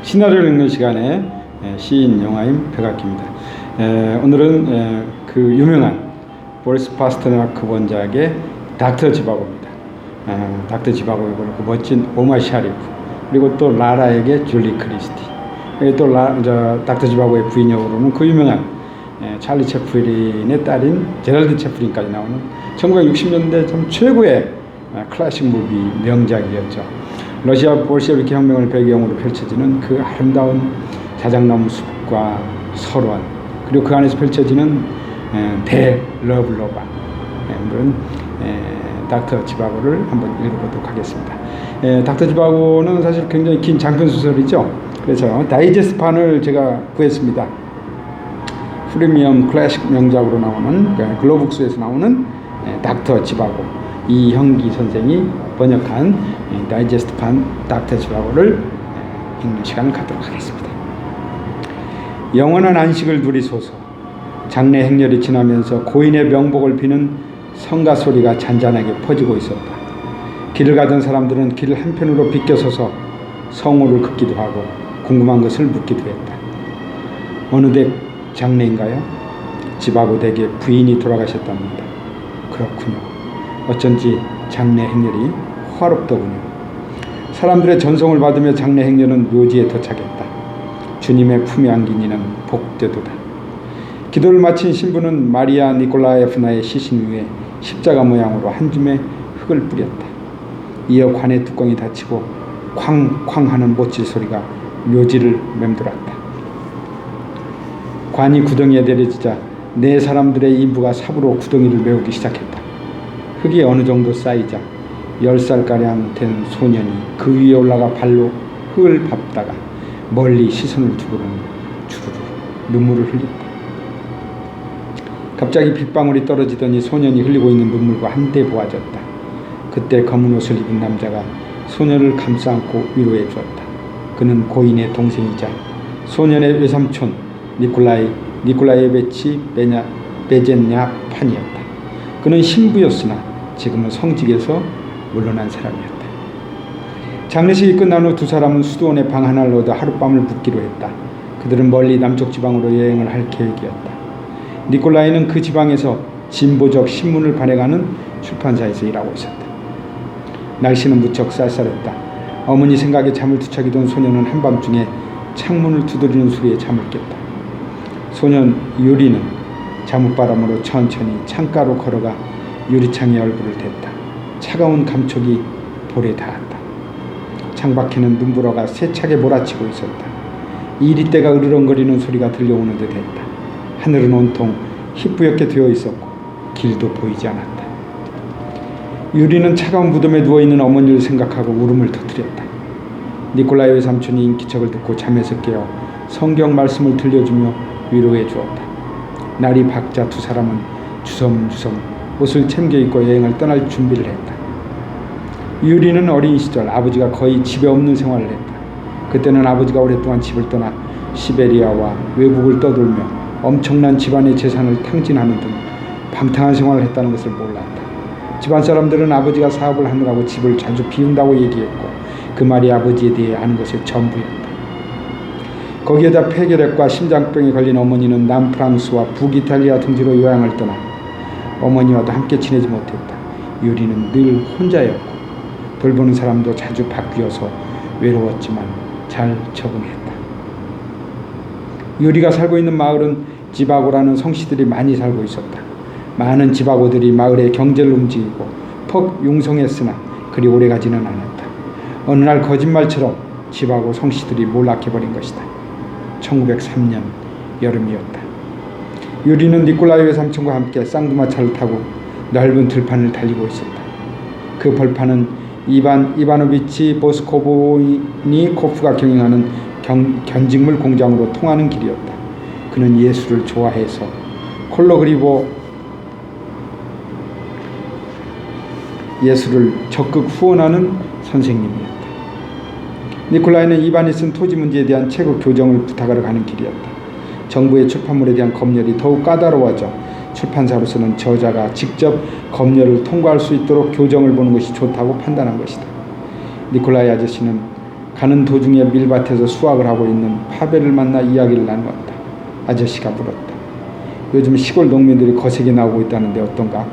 시나리오를 읽는 시간에 시인 영화인 백악기입니다. 오늘은 그 유명한 보리스 파스터나크 원작의 닥터 지바고입니다. 닥터 지바고의 그 멋진 오마 샤리프, 그리고 또 라라에게 줄리 크리스티, 또 닥터 지바고의 부인 역으로는 그 유명한 찰리 채플린의 딸인 제럴드 채플린까지 나오는 1960년대 참 최고의 클래식 무비 명작이었죠. 러시아 볼셰비키 혁명을 배경으로 펼쳐지는 그 아름다운 자작나무 숲과 설원, 그리고 그 안에서 펼쳐지는 대러블로바, 그런 닥터 지바고를 한번 읽어보도록 하겠습니다. 닥터 지바고는 사실 굉장히 긴 장편 소설이죠. 그래서 다이제스트판을 제가 구했습니다. 프리미엄 클래식 명작으로 나오는 글로북스에서 나오는 닥터 지바고, 이형기 선생이 번역한 다이제스트판 닥터 지바고를 읽는 시간을 갖도록 하겠습니다. 영원한 안식을 누리소서. 장례 행렬이 지나면서 고인의 명복을 비는 성가 소리가 잔잔하게 퍼지고 있었다. 길을 가던 사람들은 길 한편으로 비껴서서 성호를 긋기도 하고 궁금한 것을 묻기도 했다. 어느 댁 장례인가요? 지바고 댁에 부인이 돌아가셨답니다. 그렇군요. 어쩐지 장례 행렬이 화롭더군요. 사람들의 전송을 받으며 장례 행렬은 묘지에 도착했다. 주님의 품에 안긴 이는 복되도다. 기도를 마친 신부는 마리아 니콜라예프나의 시신 위에 십자가 모양으로 한 줌의 흙을 뿌렸다. 이어 관의 뚜껑이 닫히고 쾅쾅 하는 못질 소리가 묘지를 맴돌았다. 관이 구덩이에 내려지자 네 사람들의 인부가 삽으로 구덩이를 메우기 시작했다. 흙이 어느 정도 쌓이자 10살가량 된 소년이 그 위에 올라가 발로 흙을 밟다가 멀리 시선을 두고는 주르르 눈물을 흘렸다. 갑자기 빗방울이 떨어지더니 소년이 흘리고 있는 눈물과 한데 보아졌다. 그때 검은 옷을 입은 남자가 소년을 감싸 안고 위로해 주었다. 그는 고인의 동생이자 소년의 외삼촌 니콜라예베치 베젠야판이었다. 그는 신부였으나 지금은 성직에서 물러난 사람이었다. 장례식이 끝난 후 두 사람은 수도원에 방 하나를 얻어 하룻밤을 묵기로 했다. 그들은 멀리 남쪽 지방으로 여행을 할 계획이었다. 니콜라이는 그 지방에서 진보적 신문을 발행하는 출판사에서 일하고 있었다. 날씨는 무척 쌀쌀했다. 어머니 생각에 잠을 뒤척이던 소년은 한밤중에 창문을 두드리는 소리에 잠을 깼다. 소년 유리는 자뭇바람으로 천천히 창가로 걸어가 유리창에 얼굴을 댔다. 차가운 감촉이 볼에 닿았다. 창밖에는 눈보라가 세차게 몰아치고 있었다. 이리떼가 으르렁거리는 소리가 들려오는 듯 했다. 하늘은 온통 희뿌옇게 되어 있었고 길도 보이지 않았다. 유리는 차가운 무덤에 누워있는 어머니를 생각하고 울음을 터뜨렸다. 니콜라이 외삼촌이 인기척을 듣고 잠에서 깨어 성경 말씀을 들려주며 위로해 주었다. 날이 밝자 두 사람은 주섬주섬 옷을 챙겨 입고 여행을 떠날 준비를 했다. 유리는 어린 시절 아버지가 거의 집에 없는 생활을 했다. 그때는 아버지가 오랫동안 집을 떠나 시베리아와 외국을 떠돌며 엄청난 집안의 재산을 탕진하는 등 방탕한 생활을 했다는 것을 몰랐다. 집안 사람들은 아버지가 사업을 하느라고 집을 자주 비운다고 얘기했고 그 말이 아버지에 대해 아는 것의 전부였다. 거기에다 폐결핵과 심장병에 걸린 어머니는 남프랑스와 북이탈리아 등지로 요양을 떠나 어머니와도 함께 지내지 못했다. 유리는 늘 혼자였고 돌보는 사람도 자주 바뀌어서 외로웠지만 잘 적응했다. 유리가 살고 있는 마을은 지바고라는 성씨들이 많이 살고 있었다. 많은 지바고들이 마을의 경제를 움직이고 퍽 융성했으나 그리 오래가지는 않았다. 어느 날 거짓말처럼 지바고 성씨들이 몰락해버린 것이다. 1903년 여름이었다. 유리는 니콜라이 외삼촌과 함께 쌍두마차를 타고 넓은 들판을 달리고 있었다. 그 벌판은 이바노비치 보스코보니코프가 경영하는 견직물 공장으로 통하는 길이었다. 그는 예술을 좋아해서 콜로 그리고 예술을 적극 후원하는 선생님이었다. 니콜라이는 이반이 쓴 토지 문제에 대한 최고 교정을 부탁하러 가는 길이었다. 정부의 출판물에 대한 검열이 더욱 까다로워져 출판사로서는 저자가 직접 검열을 통과할 수 있도록 교정을 보는 것이 좋다고 판단한 것이다. 니콜라이 아저씨는 가는 도중에 밀밭에서 수확을 하고 있는 파벨을 만나 이야기를 나누었다. 아저씨가 물었다. 요즘 시골 농민들이 거세게 나오고 있다는데 어떤가?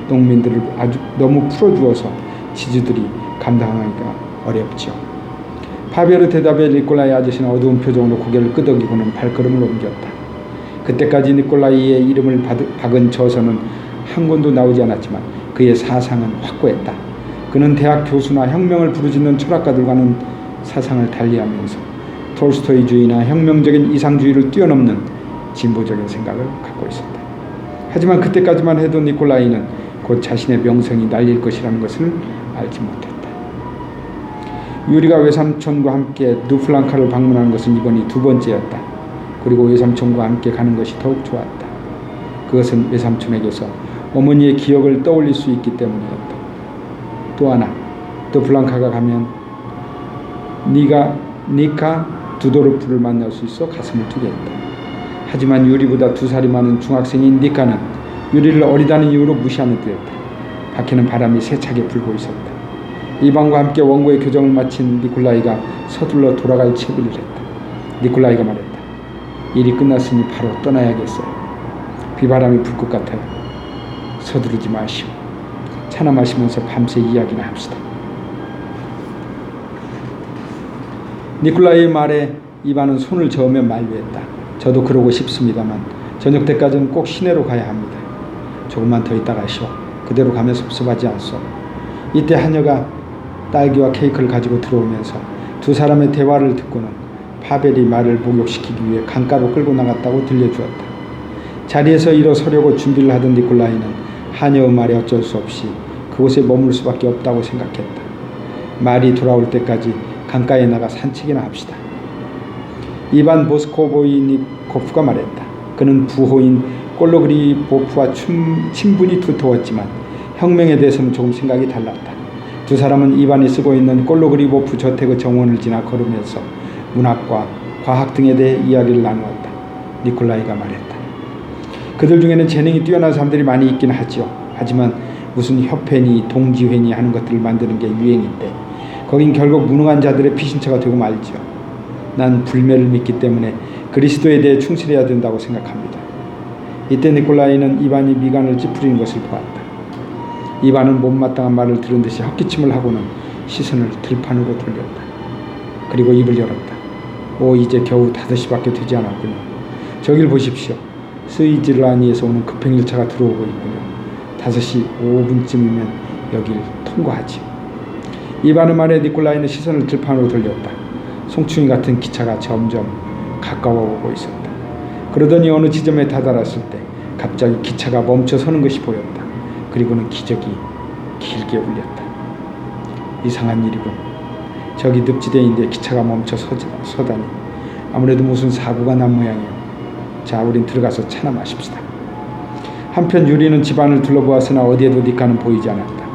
농민들을 아주 너무 풀어주어서 지주들이 감당하기가 어렵죠. 파벨의 대답에 니콜라이 아저씨는 어두운 표정으로 고개를 끄덕이고는 발걸음을 옮겼다. 그때까지 니콜라이의 이름을 박은 저서는 한 권도 나오지 않았지만 그의 사상은 확고했다. 그는 대학 교수나 혁명을 부르짖는 철학가들과는 사상을 달리하면서 톨스토이주의나 혁명적인 이상주의를 뛰어넘는 진보적인 생각을 갖고 있었다. 하지만 그때까지만 해도 니콜라이는 곧 자신의 명성이 날릴 것이라는 것을 알지 못했다. 유리가 외삼촌과 함께 누플랑카를 방문하는 것은 이번이 두 번째였다. 그리고 외삼촌과 함께 가는 것이 더욱 좋았다. 그것은 외삼촌에게서 어머니의 기억을 떠올릴 수 있기 때문이었다. 또 하나, 누플랑카가 가면 니카 두도르프를 만날 수 있어 가슴을 두게 했다. 하지만 유리보다 2살이 많은 중학생인 니카는 유리를 어리다는 이유로 무시하는 듯했다. 밖에는 바람이 세차게 불고 있었다. 이방과 함께 원고의 교정을 마친 니콜라이가 서둘러 돌아갈 채비를 했다. 니콜라이가 말했다. 일이 끝났으니 바로 떠나야겠어요. 비바람이 불 것 같아요. 서두르지 마시오. 차나 마시면서 밤새 이야기나 합시다. 니콜라이의 말에 이반은 손을 저으며 만류했다. 저도 그러고 싶습니다만 저녁 때까지는 꼭 시내로 가야 합니다. 조금만 더 있다 가시오. 그대로 가면 섭섭하지 않소. 이때 하녀가 딸기와 케이크를 가지고 들어오면서 두 사람의 대화를 듣고는 파벨이 말을 목욕시키기 위해 강가로 끌고 나갔다고 들려주었다. 자리에서 일어서려고 준비를 하던 니콜라이는 하녀의 말에 어쩔 수 없이 그곳에 머물 수밖에 없다고 생각했다. 말이 돌아올 때까지 강가에 나가 산책이나 합시다. 이반 모스코보이니코프가 말했다. 그는 부호인 꼴로그리보프와 친분이 두터웠지만 혁명에 대해서는 조금 생각이 달랐다. 두 사람은 이반이 쓰고 있는 꼴로그리보프 저택의 정원을 지나 걸으면서 문학과 과학 등에 대해 이야기를 나누었다. 니콜라이가 말했다. 그들 중에는 재능이 뛰어난 사람들이 많이 있긴 하지요. 하지만 무슨 협회니 동지회니 하는 것들을 만드는 게 유행인데 거긴 결국 무능한 자들의 피신처가 되고 말지요. 난 불매를 믿기 때문에 그리스도에 대해 충실해야 된다고 생각합니다. 이때 니콜라이는 이반이 미간을 찌푸리는 것을 보았다. 이반은 못마땅한 말을 들은 듯이 헛기침을 하고는 시선을 들판으로 돌렸다. 그리고 입을 열었다. 이제 겨우 5시밖에 되지 않았군요. 저길 보십시오. 스위즈라니에서 오는 급행열차가 들어오고 있군요. 5시 5분쯤이면 여길 통과하지요. 이반의 말에 니콜라이는 시선을 들판으로 돌렸다. 송충이 같은 기차가 점점 가까워오고 있었다. 그러더니 어느 지점에 다다랐을 때 갑자기 기차가 멈춰 서는 것이 보였다. 그리고는 기적이 길게 울렸다. 이상한 일이군. 저기 늪지대인데 기차가 멈춰 서다니. 아무래도 무슨 사고가 난 모양이요. 자, 우린 들어가서 차나 마십시다. 한편 유리는 집안을 둘러보았으나 어디에도 니카는 보이지 않았다.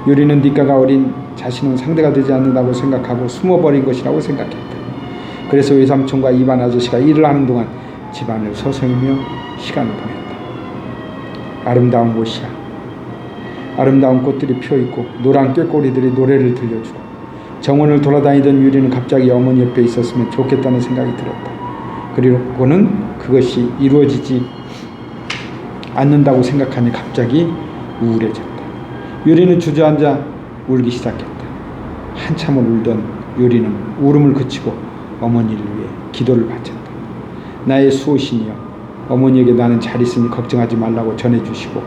유리는 니카가 어린 자신은 상대가 되지 않는다고 생각하고 숨어버린 것이라고 생각했다. 그래서 외삼촌과 이반 아저씨가 일을 하는 동안 집안을 서성이며 시간을 보냈다. 아름다운 곳이야. 아름다운 꽃들이 피어있고 노란 꾀꼬리들이 노래를 들려주고 정원을 돌아다니던 유리는 갑자기 어머니 옆에 있었으면 좋겠다는 생각이 들었다. 그리고는 그것이 이루어지지 않는다고 생각하니 갑자기 우울해졌다. 유리는 주저앉아 울기 시작했다. 한참을 울던 유리는 울음을 그치고 어머니를 위해 기도를 바쳤다. 나의 수호신이여, 어머니에게 나는 잘 있으니 걱정하지 말라고 전해주시고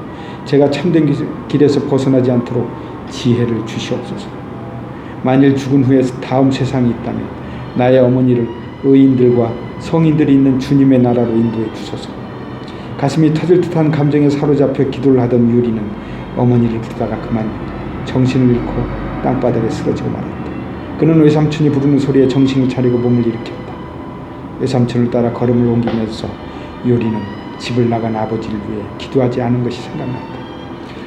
제가 참된 길에서 벗어나지 않도록 지혜를 주시옵소서. 만일 죽은 후에 다음 세상이 있다면 나의 어머니를 의인들과 성인들이 있는 주님의 나라로 인도해 주소서. 가슴이 터질 듯한 감정에 사로잡혀 기도를 하던 유리는 어머니를 부르다가 그만 정신을 잃고 땅바닥에 쓰러지고 말았다. 그는 외삼촌이 부르는 소리에 정신을 차리고 몸을 일으켰다. 외삼촌을 따라 걸음을 옮기면서 유리는 집을 나간 아버지를 위해 기도하지 않은 것이 생각났다.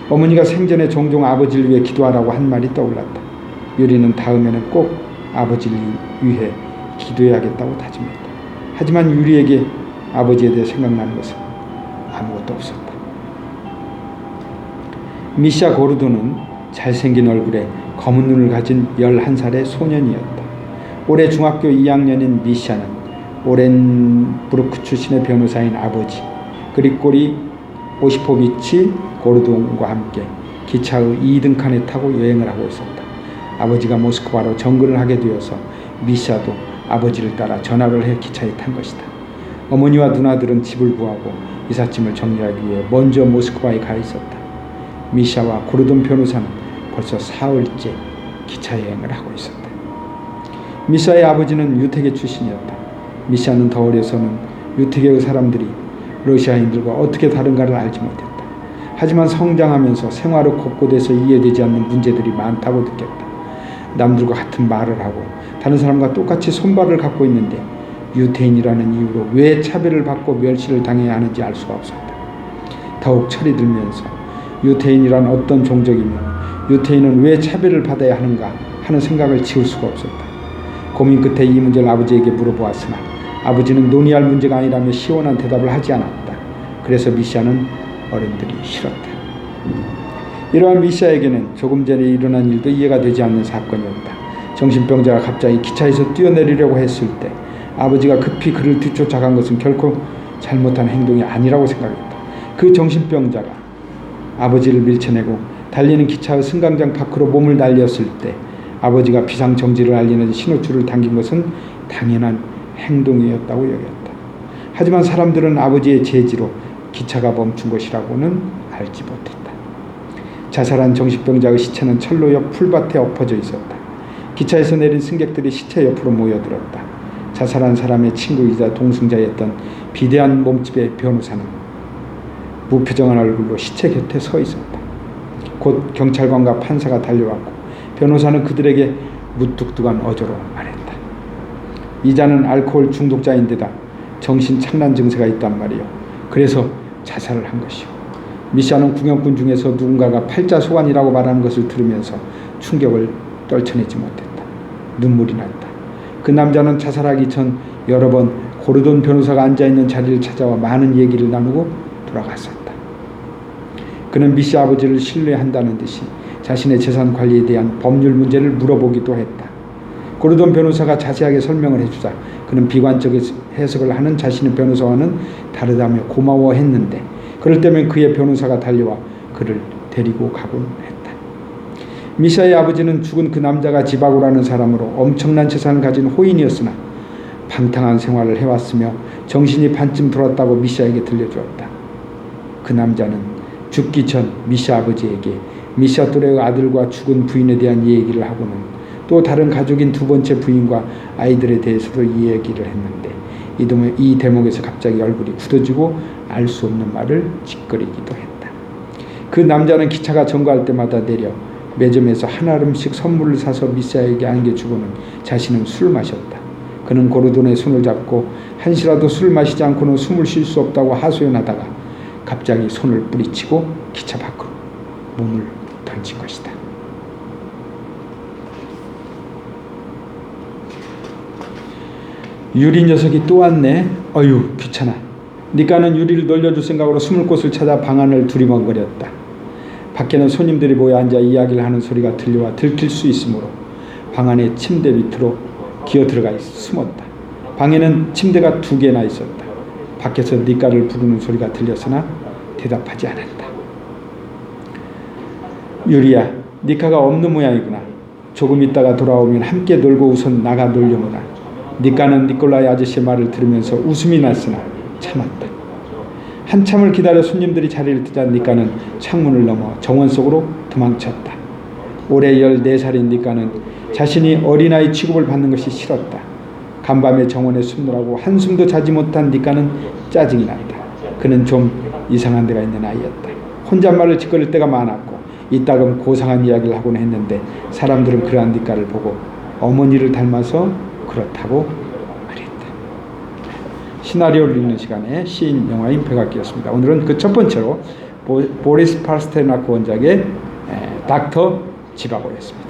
어머니가 생전에 종종 아버지를 위해 기도하라고 한 말이 떠올랐다. 유리는 다음에는 꼭 아버지를 위해 기도해야겠다고 다짐했다. 하지만 유리에게 아버지에 대해 생각나는 것은 아무것도 없었다. 미샤 고르도는 잘생긴 얼굴에 검은 눈을 가진 11살의 소년이었다. 올해 중학교 2학년인 미샤는 오렌부르크 출신의 변호사인 아버지 그리고리 오시포비치 고르돈과 함께 기차의 2등 칸에 타고 여행을 하고 있었다. 아버지가 모스크바로 정근을 하게 되어서 미샤도 아버지를 따라 전학을 해 기차에 탄 것이다. 어머니와 누나들은 집을 구하고 이삿짐을 정리하기 위해 먼저 모스크바에 가 있었다. 미샤와 고르돈 변호사는 벌써 사흘째 기차 여행을 하고 있었다. 미샤의 아버지는 유태계 출신이었다. 미샤는 더 어려서는 유태계의 사람들이 러시아인들과 어떻게 다른가를 알지 못했다. 하지만 성장하면서 생활의 곳곳에서 이해되지 않는 문제들이 많다고 느꼈다. 남들과 같은 말을 하고 다른 사람과 똑같이 손발을 갖고 있는데 유태인이라는 이유로 왜 차별을 받고 멸시를 당해야 하는지 알 수가 없었다. 더욱 철이 들면서 유태인이란 어떤 종족이며 유태인은 왜 차별을 받아야 하는가 하는 생각을 지울 수가 없었다. 고민 끝에 이 문제를 아버지에게 물어보았으나 아버지는 논의할 문제가 아니라며 시원한 대답을 하지 않았다. 그래서 미샤는 어른들이 싫었다. 이러한 미샤에게는 조금 전에 일어난 일도 이해가 되지 않는 사건이었다. 정신병자가 갑자기 기차에서 뛰어내리려고 했을 때 아버지가 급히 그를 뒤쫓아간 것은 결코 잘못한 행동이 아니라고 생각했다. 그 정신병자가 아버지를 밀쳐내고 달리는 기차의 승강장 밖으로 몸을 날렸을 때 아버지가 비상정지를 알리는 신호줄을 당긴 것은 당연한 행동이었다고 여겼다. 하지만 사람들은 아버지의 제지로 기차가 멈춘 것이라고는 알지 못했다. 자살한 정신병자의 시체는 철로역 풀밭에 엎어져 있었다. 기차에서 내린 승객들이 시체 옆으로 모여들었다. 자살한 사람의 친구이자 동승자였던 비대한 몸집의 변호사는 무표정한 얼굴로 시체 곁에 서 있었다. 곧 경찰관과 판사가 달려왔고 변호사는 그들에게 무뚝뚝한 어조로 말했다. 이자는 알코올 중독자인데다 정신착란 증세가 있단 말이요. 그래서 자살을 한 것이요. 미샤는 궁역군 중에서 누군가가 팔자소환이라고 말하는 것을 들으면서 충격을 떨쳐내지 못했다. 눈물이 났다. 그 남자는 자살하기 전 여러 번 고르돈 변호사가 앉아있는 자리를 찾아와 많은 얘기를 나누고 돌아갔었다. 그는 미샤 아버지를 신뢰한다는 듯이 자신의 재산 관리에 대한 법률 문제를 물어보기도 했다. 고르돈 변호사가 자세하게 설명을 해주자 그는 비관적인 해석을 하는 자신의 변호사와는 다르다며 고마워했는데 그럴 때면 그의 변호사가 달려와 그를 데리고 가곤 했다. 미샤의 아버지는 죽은 그 남자가 지바고라는 사람으로 엄청난 재산을 가진 호인이었으나 방탕한 생활을 해왔으며 정신이 반쯤 돌았다고 미샤에게 들려주었다. 그 남자는 죽기 전 미샤 아버지에게 미샤 또래의 아들과 죽은 부인에 대한 얘기를 하고는 또 다른 가족인 두 번째 부인과 아이들에 대해서도 이야기를 했는데 이 대목에서 갑자기 얼굴이 굳어지고 알 수 없는 말을 짓거리기도 했다. 그 남자는 기차가 정거할 때마다 내려 매점에서 한 알음씩 선물을 사서 미샤에게 안겨주고는 자신은 술을 마셨다. 그는 고르돈의 손을 잡고 한시라도 술을 마시지 않고는 숨을 쉴 수 없다고 하소연하다가 갑자기 손을 뿌리치고 기차 밖으로 몸을 던진 것이다. 유리 녀석이 또 왔네. 어휴 귀찮아. 니까는 유리를 놀려줄 생각으로 숨을 곳을 찾아 방 안을 두리번거렸다. 밖에는 손님들이 모여 앉아 이야기를 하는 소리가 들려와 들킬 수 있으므로 방 안의 침대 밑으로 기어들어가 숨었다. 방에는 침대가 2개나 있었다. 밖에서 니까를 부르는 소리가 들렸으나 대답하지 않았다. 유리야, 니까가 없는 모양이구나. 조금 있다가 돌아오면 함께 놀고 우선 나가 놀려보라. 니까는 니콜라이 아저씨의 말을 들으면서 웃음이 났으나 참았다. 한참을 기다려 손님들이 자리를 뜨자 니까는 창문을 넘어 정원 속으로 도망쳤다. 올해 14살인 니까는 자신이 어린아이 취급을 받는 것이 싫었다. 간밤에 정원에 숨느라고 한숨도 자지 못한 니까는 짜증이 났다. 그는 좀 이상한 데가 있는 아이였다. 혼잣말을 짓거릴 때가 많았고 이따금 고상한 이야기를 하곤 했는데 사람들은 그러한 니까를 보고 어머니를 닮아서 그렇다고 말했다. 시나리오를 읽는 시간에 시인 영화인 백악기였습니다. 오늘은 그 첫 번째로 보리스 파스테르나크 원작의 닥터 지바고였습니다.